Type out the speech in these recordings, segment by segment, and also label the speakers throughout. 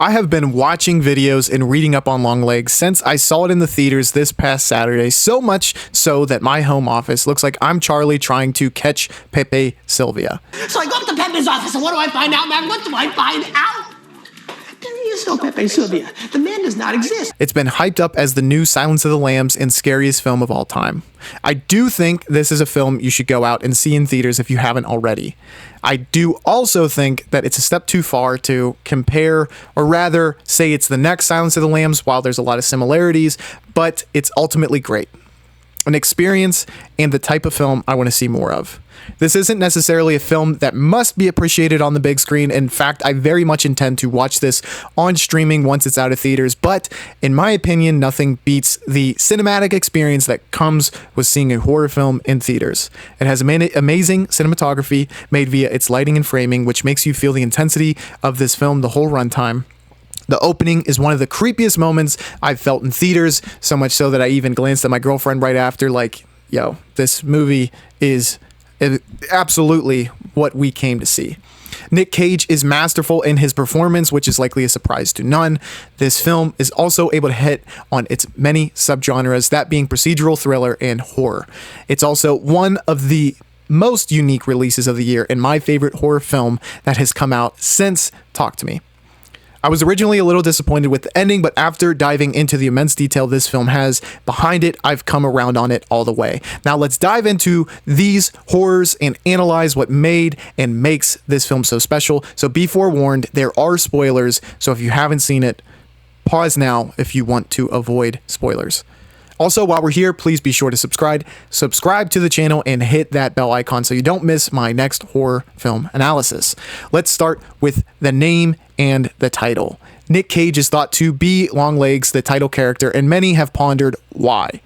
Speaker 1: I have been watching videos and reading up on Longlegs since I saw it in the theaters this past Saturday, so much so that my home office looks like I'm Charlie trying to catch Pepe Sylvia.
Speaker 2: So I go up to Pepe's office, and what do I find out, man? What do I find out? There is no Pepe Sylvia. The man does not exist.
Speaker 1: It's been hyped up as the new Silence of the Lambs and scariest film of all time. I do think this is a film you should go out and see in theaters if you haven't already. I do also think that it's a step too far to compare, or rather say it's the next Silence of the Lambs while there's a lot of similarities, but it's ultimately great. An experience and the type of film I want to see more of. This isn't necessarily a film that must be appreciated on the big screen. In fact, I very much intend to watch this on streaming once it's out of theaters, but in my opinion, nothing beats the cinematic experience that comes with seeing a horror film in theaters. It has amazing cinematography made via its lighting and framing, which makes you feel the intensity of this film the whole runtime. The opening is one of the creepiest moments I've felt in theaters, so much so that I even glanced at my girlfriend right after, like, yo, this movie is absolutely what we came to see. Nic Cage is masterful in his performance, which is likely a surprise to none. This film is also able to hit on its many subgenres, that being procedural, thriller, and horror. It's also one of the most unique releases of the year and my favorite horror film that has come out since Talk to Me. I was originally a little disappointed with the ending, but after diving into the immense detail this film has behind it, I've come around on it all the way. Now let's dive into these horrors and analyze what made and makes this film so special. So be forewarned, there are spoilers, so if you haven't seen it, pause now if you want to avoid spoilers. Also, while we're here, please be sure to subscribe to the channel and hit that bell icon so you don't miss my next horror film analysis. Let's start with the name and the title. Nic Cage is thought to be Longlegs, the title character, and many have pondered why.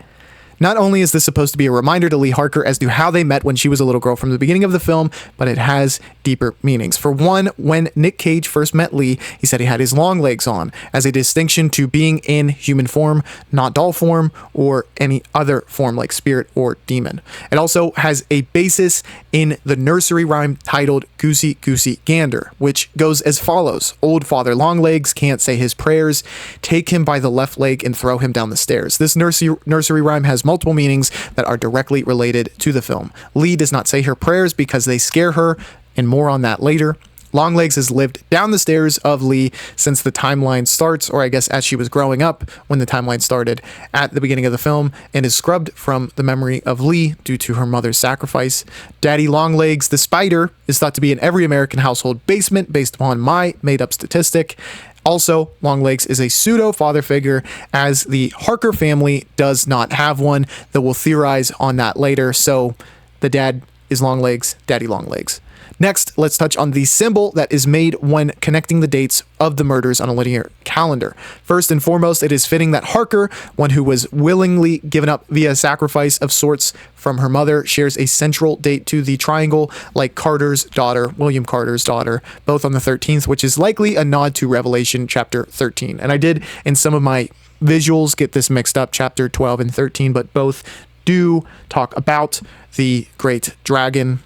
Speaker 1: Not only is this supposed to be a reminder to Lee Harker as to how they met when she was a little girl from the beginning of the film, but it has deeper meanings. For one, when Nic Cage first met Lee, he said he had his long legs on, as a distinction to being in human form, not doll form, or any other form like spirit or demon. It also has a basis in the nursery rhyme titled Goosey Goosey Gander, which goes as follows. Old Father Longlegs can't say his prayers, take him by the left leg and throw him down the stairs. This nursery rhyme has multiple meanings that are directly related to the film. Lee does not say her prayers because they scare her, and more on that later. Longlegs has lived down the stairs of Lee since the timeline starts, or I guess as she was growing up when the timeline started at the beginning of the film, and is scrubbed from the memory of Lee due to her mother's sacrifice. Daddy Longlegs, the spider, is thought to be in every American household basement based upon my made-up statistic. Also, Longlegs is a pseudo-father figure, as the Harker family does not have one, though we'll theorize on that later, so the dad is Longlegs, Daddy Longlegs. Next, let's touch on the symbol that is made when connecting the dates of the murders on a linear calendar. First and foremost, it is fitting that Harker, one who was willingly given up via sacrifice of sorts from her mother, shares a central date to the triangle, like Carter's daughter, William Carter's daughter, both on the 13th, which is likely a nod to Revelation chapter 13. And I did, in some of my visuals, get this mixed up, chapter 12 and 13, but both do talk about the great dragon,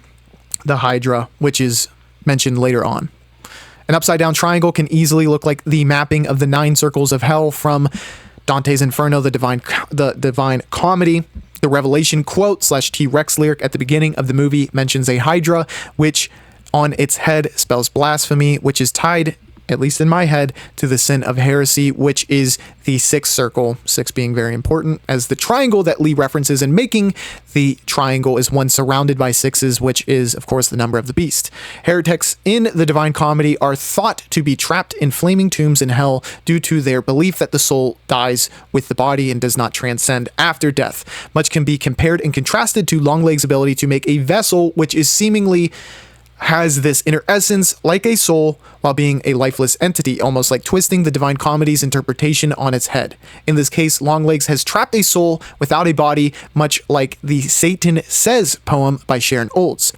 Speaker 1: the Hydra, which is mentioned later on. An upside down triangle can easily look like the mapping of the 9 circles of hell from Dante's Inferno, the Divine Comedy. The Revelation quote / T-Rex lyric at the beginning of the movie mentions a Hydra, which on its head spells blasphemy, which is tied, at least in my head, to the sin of heresy, which is the 6th circle, 6 being very important, as the triangle that Lee references in making the triangle is one surrounded by 6s, which is, of course, the number of the beast. Heretics in the Divine Comedy are thought to be trapped in flaming tombs in hell due to their belief that the soul dies with the body and does not transcend after death. Much can be compared and contrasted to Longlegs' ability to make a vessel, which is seemingly has this inner essence like a soul while being a lifeless entity, almost like twisting the Divine Comedy's interpretation on its head. In this case, Longlegs has trapped a soul without a body, much like the Satan Says poem by Sharon Olds.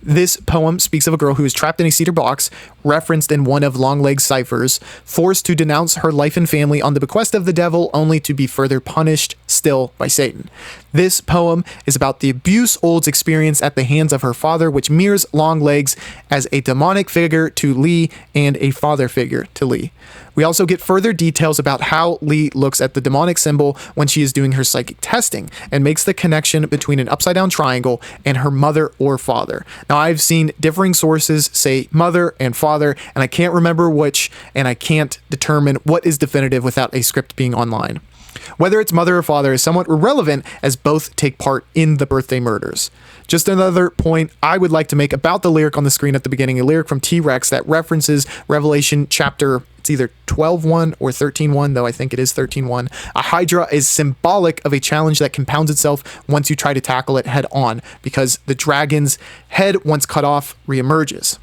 Speaker 1: This poem speaks of a girl who is trapped in a cedar box, referenced in one of Longlegs' ciphers, forced to denounce her life and family on the bequest of the devil, only to be further punished still by Satan. This poem is about the abuse Olds experienced at the hands of her father, which mirrors Longlegs as a demonic figure to Lee and a father figure to Lee. We also get further details about how Lee looks at the demonic symbol when she is doing her psychic testing and makes the connection between an upside down triangle and her mother or father. Now, I've seen differing sources say mother and father, and I can't remember which, and I can't determine what is definitive without a script being online. Whether it's mother or father is somewhat irrelevant, as both take part in the birthday murders. Just another point I would like to make about the lyric on the screen at the beginning, a lyric from T-Rex that references Revelation chapter, it's either 12:1 or 13:1, though I think it is 13:1. A hydra is symbolic of a challenge that compounds itself once you try to tackle it head on, because the dragon's head, once cut off, reemerges.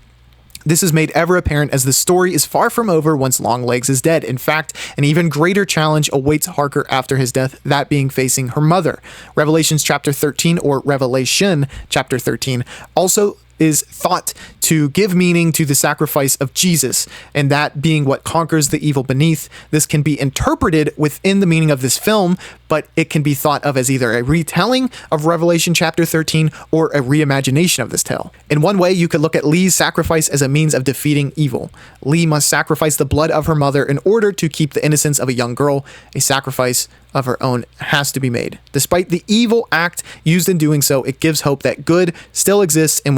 Speaker 1: This is made ever apparent as the story is far from over once Longlegs is dead. In fact, an even greater challenge awaits Harker after his death, that being facing her mother. Revelations chapter 13, or Revelation chapter 13, also is thought to give meaning to the sacrifice of Jesus, and that being what conquers the evil beneath. This can be interpreted within the meaning of this film, but it can be thought of as either a retelling of Revelation chapter 13 or a reimagination of this tale. In one way, you could look at Lee's sacrifice as a means of defeating evil. Lee must sacrifice the blood of her mother in order to keep the innocence of a young girl. A sacrifice of her own has to be made. Despite the evil act used in doing so, it gives hope that good still exists and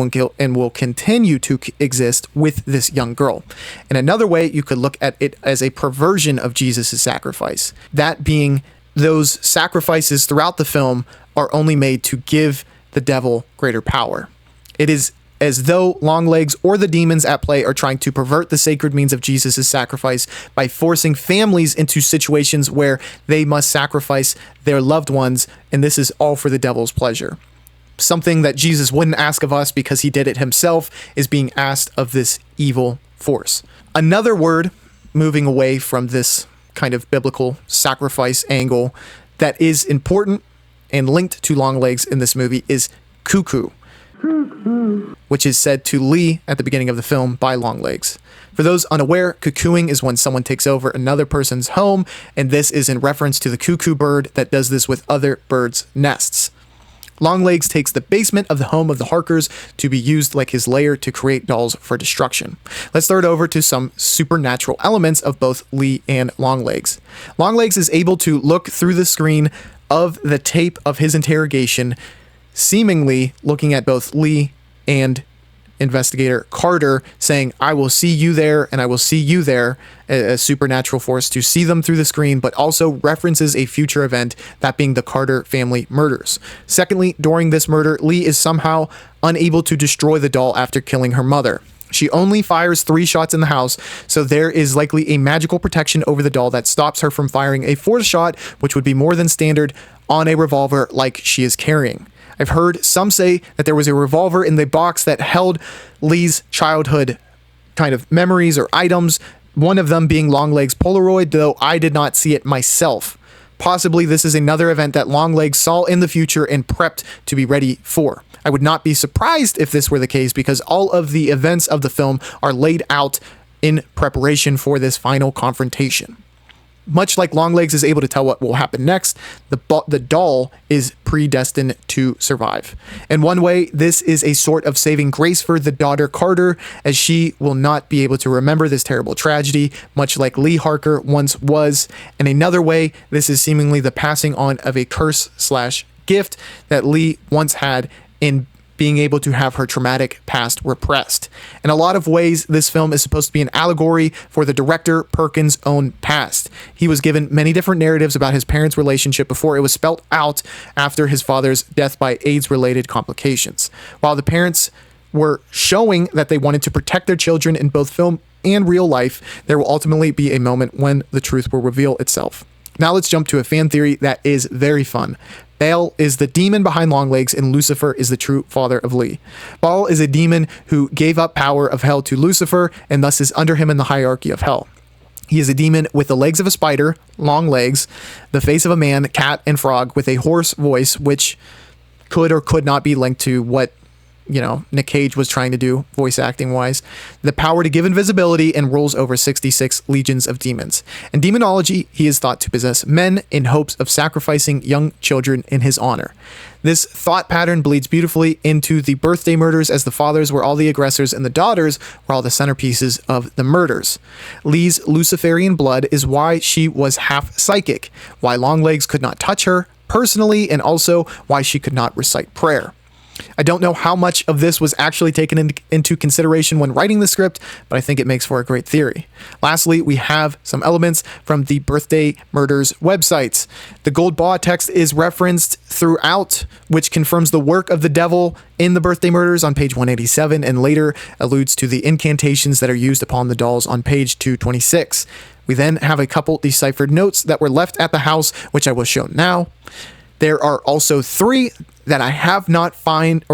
Speaker 1: will continue to exist with this young girl. In another way, you could look at it as a perversion of Jesus' sacrifice. That being, those sacrifices throughout the film are only made to give the devil greater power. It is as though Longlegs or the demons at play are trying to pervert the sacred means of Jesus' sacrifice by forcing families into situations where they must sacrifice their loved ones, and this is all for the devil's pleasure. Something that Jesus wouldn't ask of us because he did it himself is being asked of this evil force. Another word, moving away from this kind of biblical sacrifice angle, that is important and linked to Longlegs in this movie is cuckoo, which is said to Lee at the beginning of the film by Longlegs. For those unaware, cuckooing is when someone takes over another person's home, and this is in reference to the cuckoo bird that does this with other birds' nests. Longlegs takes the basement of the home of the Harkers to be used like his lair to create dolls for destruction. Let's throw it over to some supernatural elements of both Lee and Longlegs. Longlegs is able to look through the screen of the tape of his interrogation, seemingly looking at both Lee and investigator Carter, saying, "I will see you there and I will see you there," a supernatural force to see them through the screen, but also references a future event, that being the Carter family murders. Secondly, during this murder, Lee is somehow unable to destroy the doll after killing her mother. She only fires 3 shots in the house, so there is likely a magical protection over the doll that stops her from firing a 4th shot, which would be more than standard on a revolver like she is carrying. I've heard some say that there was a revolver in the box that held Lee's childhood kind of memories or items, one of them being Longlegs' Polaroid, though I did not see it myself. Possibly this is another event that Longlegs saw in the future and prepped to be ready for. I would not be surprised if this were the case, because all of the events of the film are laid out in preparation for this final confrontation. Much like Longlegs is able to tell what will happen next, the doll is predestined to survive. In one way, this is a sort of saving grace for the daughter Carter, as she will not be able to remember this terrible tragedy, much like Lee Harker once was. In another way, this is seemingly the passing on of a curse/gift that Lee once had in being able to have her traumatic past repressed. In a lot of ways, this film is supposed to be an allegory for the director Perkins' own past. He was given many different narratives about his parents' relationship before it was spelled out after his father's death by AIDS-related complications. While the parents were showing that they wanted to protect their children in both film and real life, there will ultimately be a moment when the truth will reveal itself. Now let's jump to a fan theory that is very fun. Baal is the demon behind Longlegs, and Lucifer is the true father of Lee. Baal is a demon who gave up power of hell to Lucifer, and thus is under him in the hierarchy of hell. He is a demon with the legs of a spider, long legs, the face of a man, cat, and frog, with a hoarse voice, which could or could not be linked to what Nic Cage was trying to do voice acting wise, the power to give invisibility and rules over 66 legions of demons. In demonology, he is thought to possess men in hopes of sacrificing young children in his honor. This thought pattern bleeds beautifully into the birthday murders, as the fathers were all the aggressors and the daughters were all the centerpieces of the murders. Lee's Luciferian blood is why she was half psychic, why Longlegs could not touch her personally, and also why she could not recite prayer. I don't know how much of this was actually taken into consideration when writing the script, but I think it makes for a great theory. Lastly, we have some elements from the Birthday Murders websites. The gold bar text is referenced throughout, which confirms the work of the devil in the Birthday Murders on page 187, and later alludes to the incantations that are used upon the dolls on page 226. We then have a couple deciphered notes that were left at the house, which I will show now. There are also 3 that I have not found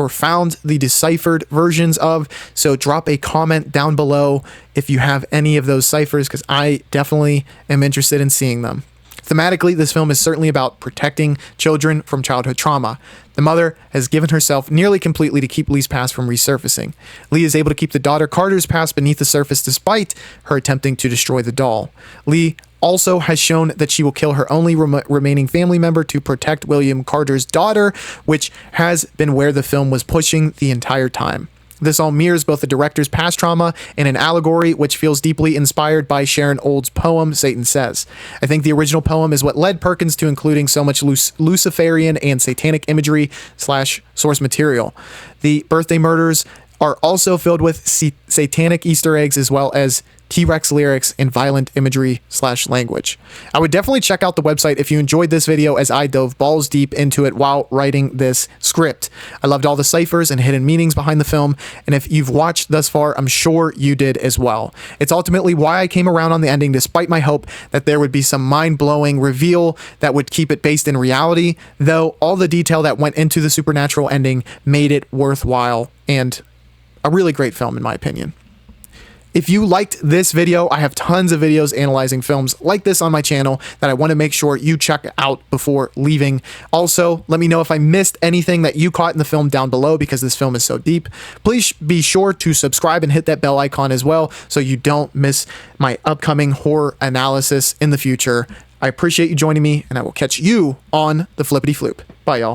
Speaker 1: the deciphered versions of, so drop a comment down below if you have any of those ciphers, because I definitely am interested in seeing them. Thematically, this film is certainly about protecting children from childhood trauma. The mother has given herself nearly completely to keep Lee's past from resurfacing. Lee is able to keep the daughter Carter's past beneath the surface despite her attempting to destroy the doll. Lee also has shown that she will kill her only remaining family member to protect William Carter's daughter, which has been where the film was pushing the entire time. This all mirrors both the director's past trauma and an allegory which feels deeply inspired by Sharon Olds' poem, Satan Says. I think the original poem is what led Perkins to including so much Luciferian and satanic imagery / source material. The Birthday Murders are also filled with satanic Easter eggs, as well as T-Rex lyrics and violent imagery / language. I would definitely check out the website if you enjoyed this video, as I dove balls deep into it while writing this script. I loved all the ciphers and hidden meanings behind the film, and if you've watched thus far, I'm sure you did as well. It's ultimately why I came around on the ending, despite my hope that there would be some mind-blowing reveal that would keep it based in reality, though all the detail that went into the supernatural ending made it worthwhile and a really great film in my opinion. If you liked this video, I have tons of videos analyzing films like this on my channel that I want to make sure you check out before leaving. Also, let me know if I missed anything that you caught in the film down below, because this film is so deep. Please be sure to subscribe and hit that bell icon as well so you don't miss my upcoming horror analysis in the future. I appreciate you joining me, and I will catch you on the flippity floop. Bye, y'all.